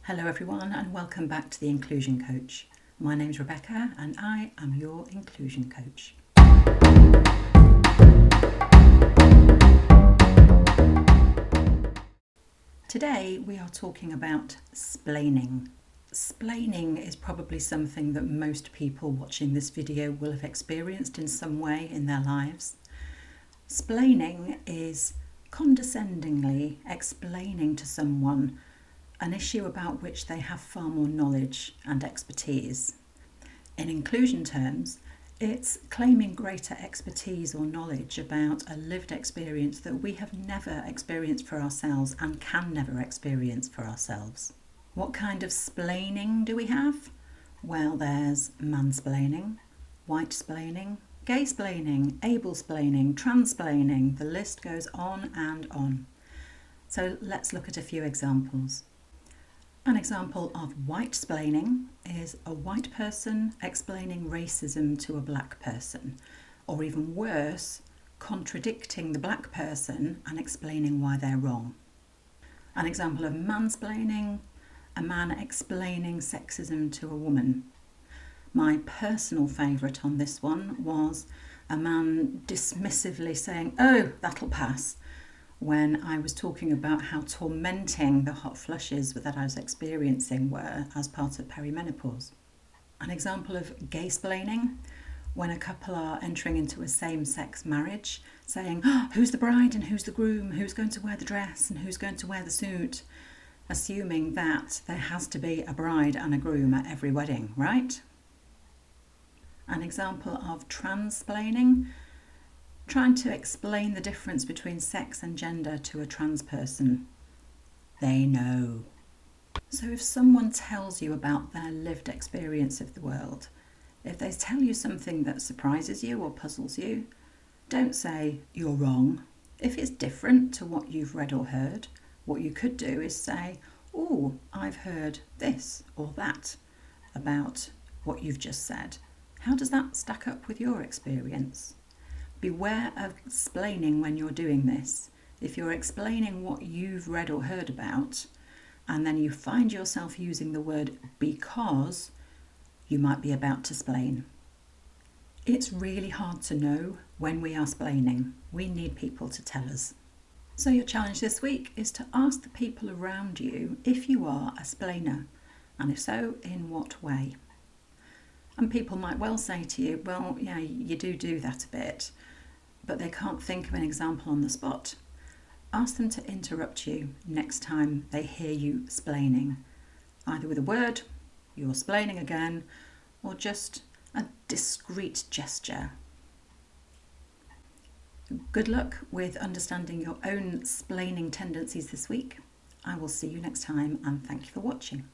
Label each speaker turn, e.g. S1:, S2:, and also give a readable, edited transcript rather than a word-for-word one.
S1: Hello everyone and welcome back to the Inclusion Coach. My name's Rebecca and I am your Inclusion Coach. Today we are talking about splaining. Splaining is probably something that most people watching this video will have experienced in some way in their lives. Splaining is condescendingly explaining to someone an issue about which they have far more knowledge and expertise. In inclusion terms, it's claiming greater expertise or knowledge about a lived experience that we have never experienced for ourselves and can never experience for ourselves. What kind of splaining do we have? Well, there's mansplaining, white-splaining, gay-splaining, able-splaining, trans-splaining. The list goes on and on. So let's look at a few examples. An example of white-splaining is a white person explaining racism to a black person, or even worse, contradicting the black person and explaining why they're wrong. An example of mansplaining, a man explaining sexism to a woman. My personal favourite on this one was a man dismissively saying, "Oh, that'll pass," when I was talking about how tormenting the hot flushes that I was experiencing were as part of perimenopause. An example of gay-splaining, when a couple are entering into a same-sex marriage, saying, "Oh, who's the bride and who's the groom, who's going to wear the dress and who's going to wear the suit," assuming that there has to be a bride and a groom at every wedding, right? An example of trans-splaining, trying to explain the difference between sex and gender to a trans person. They know. So if someone tells you about their lived experience of the world, if they tell you something that surprises you or puzzles you, don't say you're wrong. If it's different to what you've read or heard, what you could do is say, "Oh, I've heard this or that about what you've just said. How does that stack up with your experience?" Beware of splaining when you're doing this. If you're explaining what you've read or heard about, and then you find yourself using the word because, you might be about to splain. It's really hard to know when we are splaining. We need people to tell us. So your challenge this week is to ask the people around you if you are a splainer, and if so, in what way. And people might well say to you, "Well, yeah, you do that a bit," but they can't think of an example on the spot. Ask them to interrupt you next time they hear you splaining, either with a word, "You're splaining again," or just a discreet gesture. Good luck with understanding your own splaining tendencies this week. I will see you next time and thank you for watching.